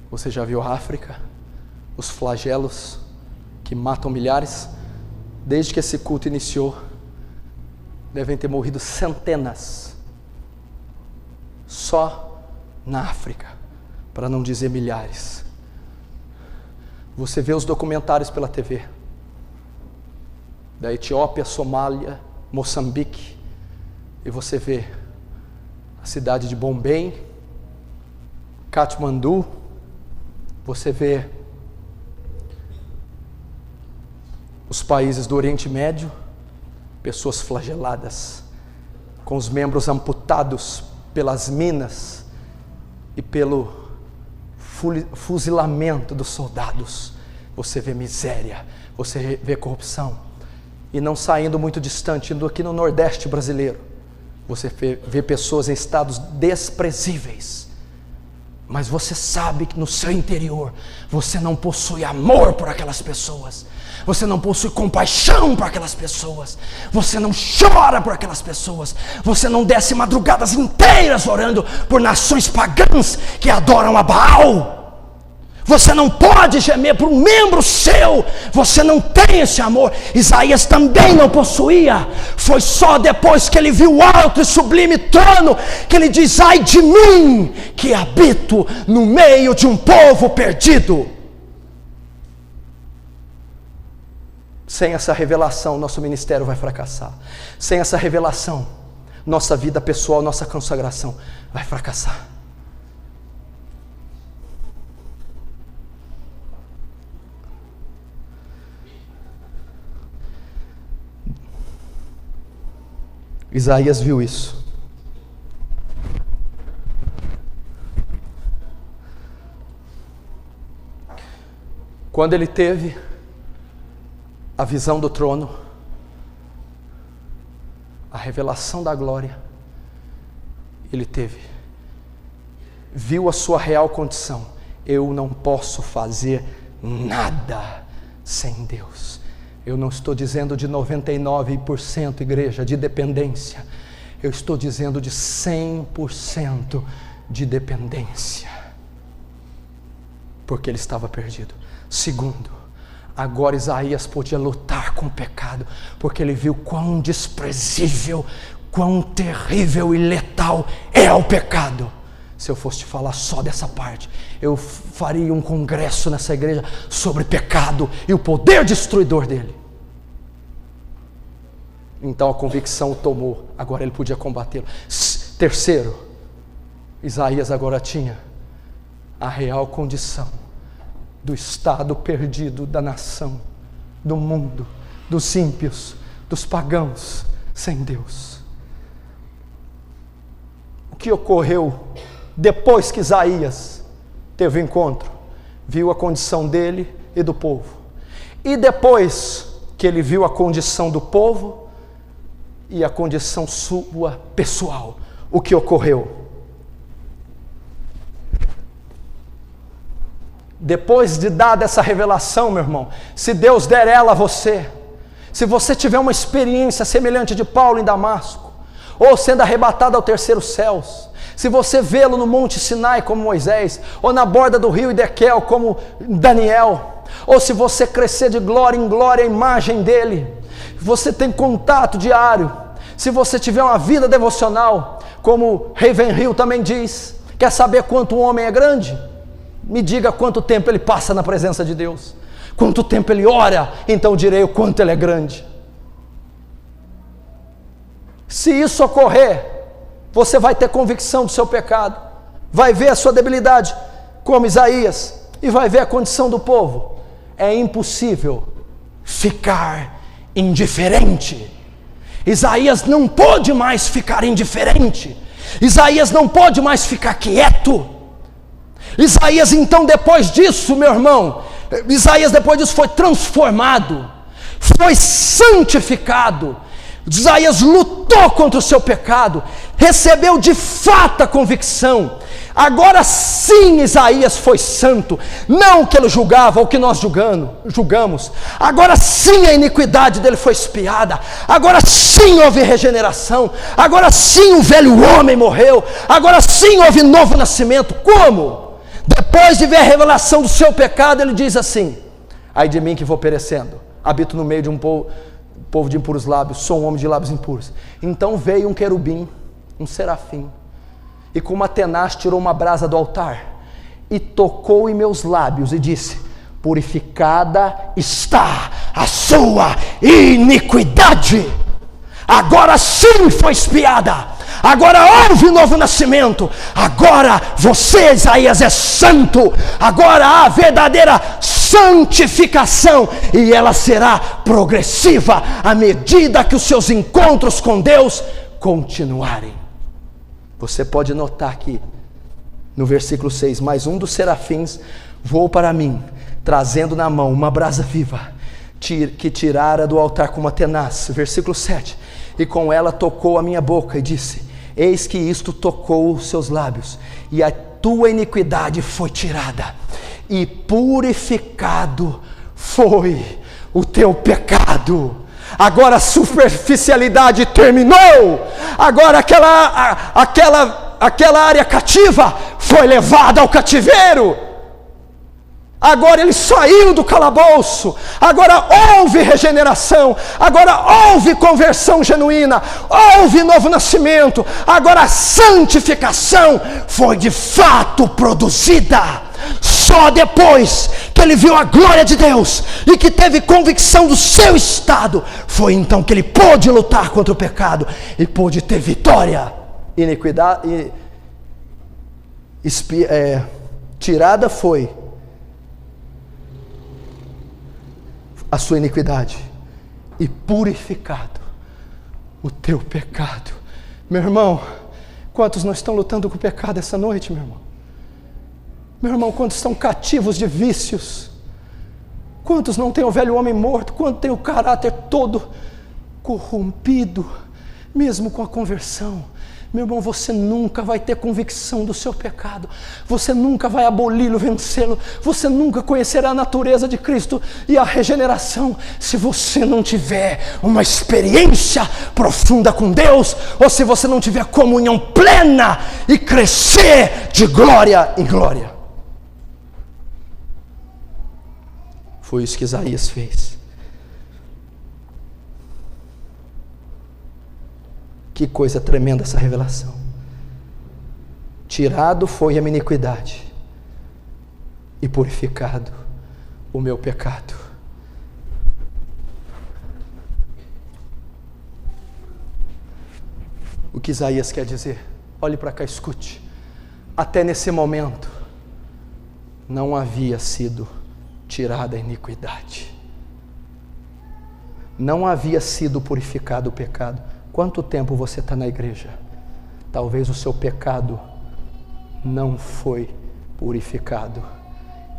Você já viu a África? Os flagelos que matam milhares? Desde que esse culto iniciou, devem ter morrido centenas. Só na África, para não dizer milhares. Você vê os documentários pela TV. Da Etiópia, Somália, Moçambique. E você vê a cidade de Bombém, Katmandu, você vê os países do Oriente Médio, pessoas flageladas, com os membros amputados pelas minas e pelo fuzilamento dos soldados. Você vê miséria, você vê corrupção. E não saindo muito distante, indo aqui no Nordeste brasileiro, você vê pessoas em estados desprezíveis, mas você sabe que no seu interior você não possui amor por aquelas pessoas, você não possui compaixão por aquelas pessoas, você não chora por aquelas pessoas, você não desce madrugadas inteiras orando por nações pagãs que adoram a Baal. Você não pode gemer por um membro seu, você não tem esse amor. Isaías também não possuía. Foi só depois que ele viu o alto e sublime trono que ele diz: ai de mim, que habito no meio de um povo perdido. Sem essa revelação, nosso ministério vai fracassar. Sem essa revelação, nossa vida pessoal, nossa consagração vai fracassar. Isaías viu isso. Quando ele teve a visão do trono, a revelação da glória, ele viu a sua real condição. Eu não posso fazer nada sem Deus. Eu não estou dizendo de 99%, igreja, de dependência. Eu estou dizendo de 100% de dependência, porque ele estava perdido. Segundo, agora Isaías podia lutar com o pecado, porque ele viu quão desprezível, quão terrível e letal é o pecado. Se eu fosse te falar só dessa parte, eu faria um congresso nessa igreja sobre pecado e o poder destruidor dele. Então a convicção o tomou, agora ele podia combatê-lo. Terceiro, Isaías agora tinha a real condição do estado perdido da nação, do mundo, dos ímpios, dos pagãos, sem Deus. O que ocorreu depois que Isaías teve o encontro? Viu a condição dele e do povo. E depois que ele viu a condição do povo e a condição sua pessoal, o que ocorreu? Depois de dar essa revelação, meu irmão, se Deus der ela a você, se você tiver uma experiência semelhante de Paulo em Damasco, ou sendo arrebatado ao terceiro céu, se você vê-lo no Monte Sinai como Moisés, ou na borda do rio Edequel como Daniel, ou se você crescer de glória em glória a imagem dele, você tem contato diário, se você tiver uma vida devocional, como Ravenhill também diz, quer saber quanto um homem é grande? Me diga quanto tempo ele passa na presença de Deus, quanto tempo ele ora, então direi o quanto ele é grande. Se isso ocorrer, você vai ter convicção do seu pecado, vai ver a sua debilidade, como Isaías, e vai ver a condição do povo. É impossível ficar indiferente. Isaías não pôde mais ficar indiferente, Isaías não pôde mais ficar quieto. Isaías então, depois disso, meu irmão, Isaías depois disso foi transformado, foi santificado. Isaías lutou contra o seu pecado, recebeu de fato a convicção. Agora sim Isaías foi santo, não o que ele julgava, o que nós julgamos. Agora sim a iniquidade dele foi expiada, agora sim houve regeneração, agora sim o velho homem morreu, agora sim houve novo nascimento. Como? Depois de ver a revelação do seu pecado, ele diz assim: ai de mim que vou perecendo, habito no meio de um povo de impuros lábios, sou um homem de lábios impuros. Então veio um querubim, um serafim, e com uma tenaz tirou uma brasa do altar, e tocou em meus lábios, e disse: purificada está a sua iniquidade. Agora sim foi expiada, agora houve novo nascimento, agora você, Isaías, é santo, agora há verdadeira santificação, e ela será progressiva à medida que os seus encontros com Deus continuarem. Você pode notar que no versículo 6, mas um dos serafins voou para mim, trazendo na mão uma brasa viva, que tirara do altar com uma tenaz. Versículo 7, e com ela tocou a minha boca e disse: eis que isto tocou os seus lábios, e a tua iniquidade foi tirada, e purificado foi o teu pecado. Agora a superficialidade terminou, agora aquela área cativa foi levada ao cativeiro, agora ele saiu do calabouço, agora houve regeneração, agora houve conversão genuína, houve novo nascimento, agora a santificação foi de fato produzida. Só depois que ele viu a glória de Deus e que teve convicção do seu estado, foi então que ele pôde lutar contra o pecado e pôde ter vitória. Iniquidade, tirada foi a sua iniquidade e purificado o teu pecado. Meu irmão, quantos não estão lutando com o pecado essa noite, meu irmão? Meu irmão, quantos estão cativos de vícios? Quantos não têm o velho homem morto? Quantos têm o caráter todo corrompido, mesmo com a conversão, Meu irmão, você nunca vai ter convicção do seu pecado, você nunca vai aboli-lo, vencê-lo, você nunca conhecerá a natureza de Cristo e a regeneração, se você não tiver uma experiência profunda com Deus, ou se você não tiver comunhão plena e crescer de glória em glória. Foi isso que Isaías fez. Que coisa tremenda essa revelação. Tirado foi a minha iniquidade e purificado o meu pecado. O que Isaías quer dizer? Olhe para cá, escute. Até nesse momento não havia sido tirada a iniquidade, não havia sido purificado o pecado. Quanto tempo você está na igreja? Talvez o seu pecado não foi purificado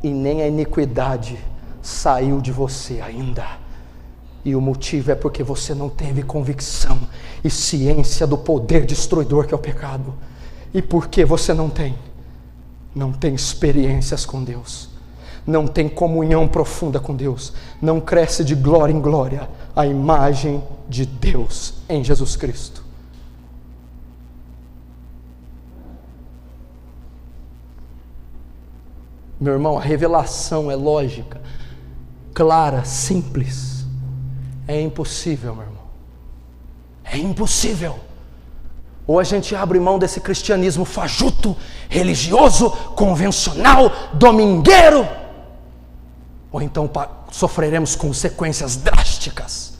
e nem a iniquidade saiu de você ainda. E o motivo é porque você não teve convicção e ciência do poder destruidor que é o pecado. E por que você não tem? Não tem experiências com Deus, não tem comunhão profunda com Deus, não cresce de glória em glória a imagem de Deus em Jesus Cristo. Meu irmão, a revelação é lógica, clara, simples. É impossível, meu irmão. É impossível. Ou a gente abre mão desse cristianismo fajuto, religioso, convencional, domingueiro, ou então sofreremos consequências drásticas.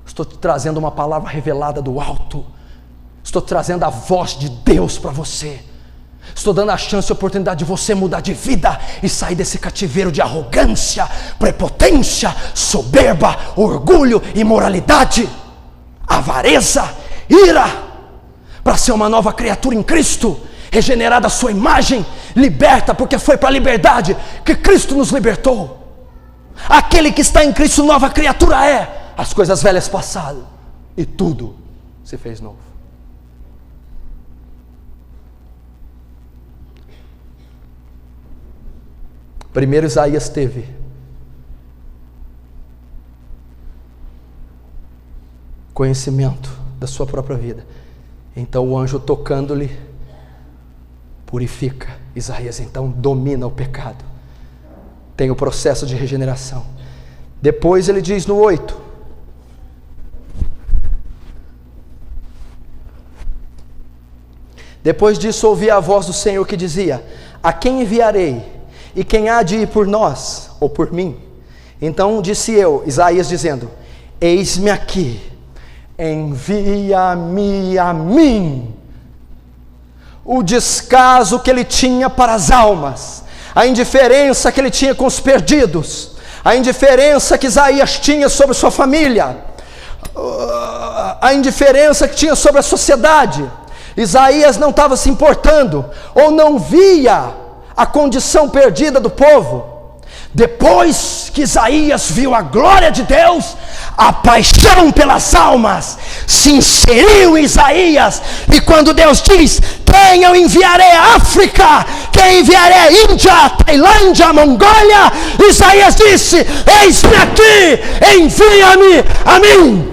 Estou te trazendo uma palavra revelada do alto. Estou trazendo a voz de Deus para você. Estou dando a chance e a oportunidade de você mudar de vida e sair desse cativeiro de arrogância, prepotência, soberba, orgulho, imoralidade, avareza, ira, para ser uma nova criatura em Cristo, regenerada à sua imagem, liberta, porque foi para a liberdade que Cristo nos libertou. Aquele que está em Cristo, nova criatura é. As coisas velhas passaram e tudo se fez novo. Primeiro Isaías teve conhecimento da sua própria vida. Então o anjo tocando-lhe purifica. Isaías então domina o pecado. Tem o processo de regeneração. Depois ele diz no 8: depois disso ouvi a voz do Senhor que dizia: a quem enviarei? E quem há de ir por nós, ou por mim? Então disse eu, Isaías dizendo: eis-me aqui, envia-me a mim. O descaso que ele tinha para as almas, a indiferença que ele tinha com os perdidos, a indiferença que Isaías tinha sobre sua família, a indiferença que tinha sobre a sociedade. Isaías não estava se importando, ou não via a condição perdida do povo. Depois que Isaías viu a glória de Deus, a paixão pelas almas se inseriu em Isaías. E quando Deus diz: quem eu enviarei à África, quem enviarei à Índia, à Tailândia, à Mongólia, Isaías disse: eis-me aqui, envia-me a mim.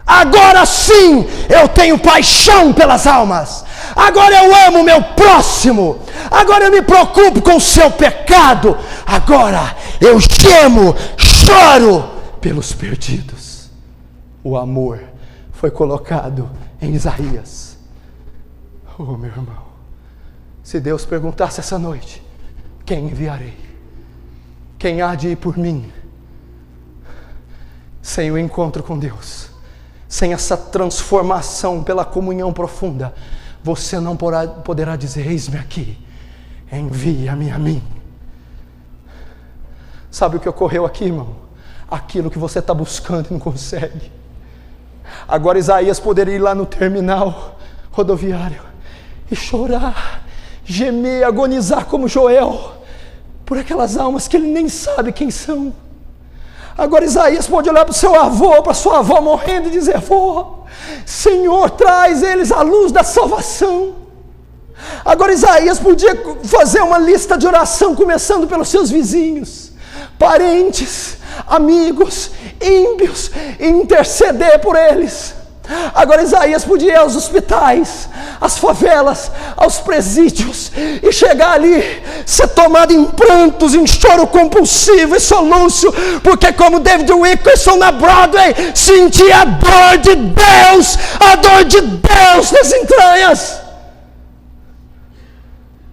Agora sim eu tenho paixão pelas almas. Agora eu amo o meu próximo. Agora eu me preocupo com o seu pecado. Agora eu gemo, choro pelos perdidos. O amor foi colocado em Isaías. Oh, meu irmão, se Deus perguntasse essa noite: quem enviarei? Quem há de ir por mim? Sem o encontro com Deus, sem essa transformação pela comunhão profunda, você não poderá dizer: eis-me aqui, envia-me a mim. Sabe o que ocorreu aqui, irmão? Aquilo que você está buscando e não consegue. Agora Isaías poderia ir lá no terminal rodoviário e chorar, gemer, agonizar como Joel, por aquelas almas que ele nem sabe quem são. Agora Isaías pode olhar para o seu avô, para sua avó morrendo e dizer: avô, Senhor, traz eles à luz da salvação. Agora Isaías podia fazer uma lista de oração, começando pelos seus vizinhos, parentes, amigos, ímpios, e interceder por eles. Agora Isaías podia ir aos hospitais, às favelas, aos presídios, e chegar ali, ser tomado em prantos, em choro compulsivo e solúcio, porque como David Wilkerson na Broadway, sentia a dor de Deus nas entranhas.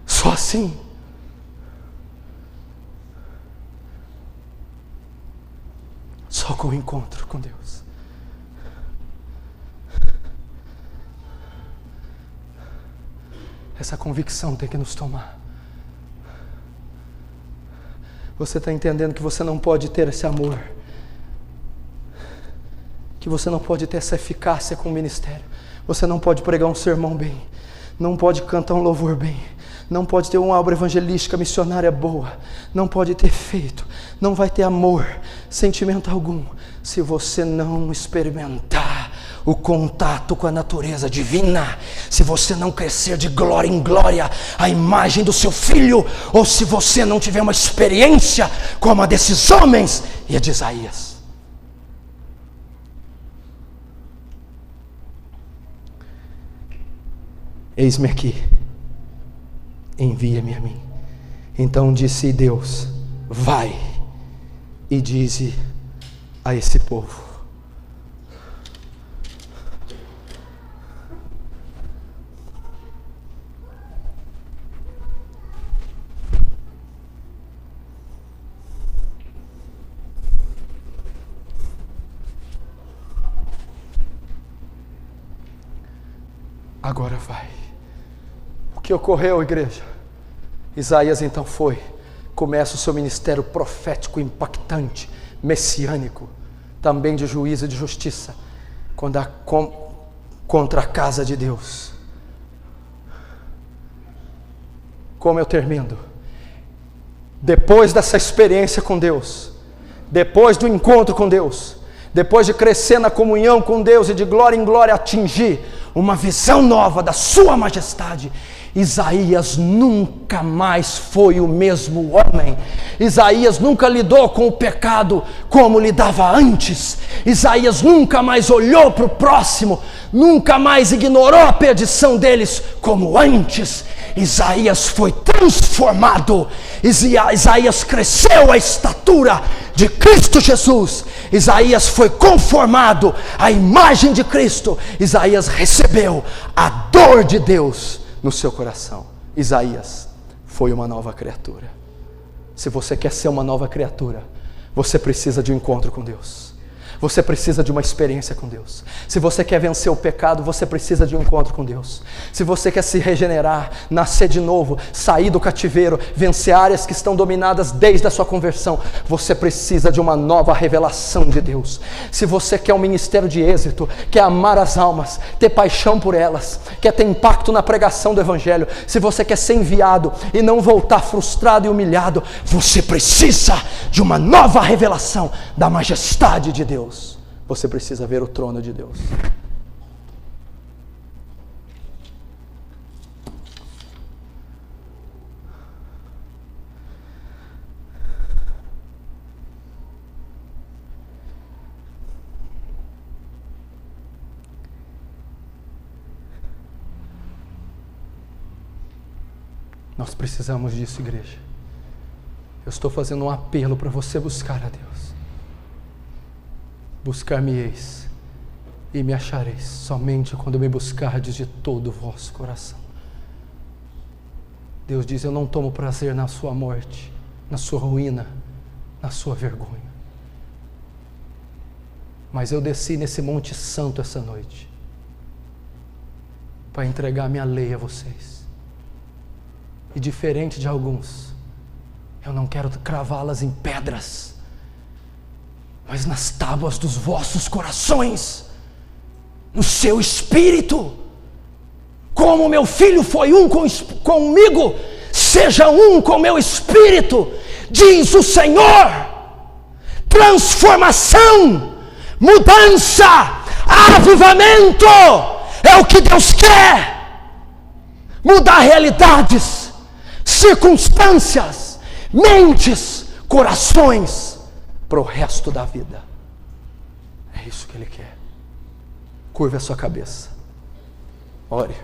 Só assim. Só com o encontro com Deus. Essa convicção tem que nos tomar. Você está entendendo que você não pode ter esse amor, que você não pode ter essa eficácia com o ministério, você não pode pregar um sermão bem, não pode cantar um louvor bem, não pode ter uma obra evangelística missionária boa, não pode ter feito, não vai ter amor, sentimento algum, se você não experimentar o contato com a natureza divina, se você não crescer de glória em glória a imagem do seu filho, ou se você não tiver uma experiência como a desses homens e a de Isaías. Eis-me aqui, envia-me a mim. Então disse Deus: vai e dize a esse povo. Agora vai. O que ocorreu, igreja? Isaías então começa o seu ministério profético impactante, messiânico, também de juízo e de justiça, contra a casa de Deus. Como eu termino? Depois dessa experiência com Deus, depois do encontro com Deus, depois de crescer na comunhão com Deus e de glória em glória atingir uma visão nova da sua majestade, Isaías nunca mais foi o mesmo homem. Isaías nunca lidou com o pecado como lidava antes. Isaías nunca mais olhou para o próximo, nunca mais ignorou a perdição deles como antes. Isaías foi transformado. Isaías cresceu à estatura de Cristo Jesus. Isaías foi conformado à imagem de Cristo. Isaías recebeu a dor de Deus no seu coração. Isaías foi uma nova criatura. Se você quer ser uma nova criatura, você precisa de um encontro com Deus. Você precisa de uma experiência com Deus. Se você quer vencer o pecado, você precisa de um encontro com Deus. Se você quer se regenerar, nascer de novo, sair do cativeiro, vencer áreas que estão dominadas desde a sua conversão, você precisa de uma nova revelação de Deus. Se você quer um ministério de êxito, quer amar as almas, ter paixão por elas, quer ter impacto na pregação do Evangelho, se você quer ser enviado e não voltar frustrado e humilhado, você precisa de uma nova revelação da majestade de Deus. Você precisa ver o trono de Deus. Nós precisamos disso, igreja. Eu estou fazendo um apelo para você buscar a Deus. Buscar-me-eis e me achareis, somente quando me buscardes de todo o vosso coração. Deus diz: eu não tomo prazer na sua morte, na sua ruína, na sua vergonha. Mas eu desci nesse Monte Santo essa noite para entregar minha lei a vocês. E diferente de alguns, eu não quero cravá-las em pedras, mas nas tábuas dos vossos corações, no seu espírito. Como meu filho foi um comigo, seja um com meu espírito, diz o Senhor. transformação, mudança, avivamento, é o que Deus quer. Mudar realidades, circunstâncias, mentes, corações, para o resto da vida. É isso que Ele quer. Curva a sua cabeça, ore.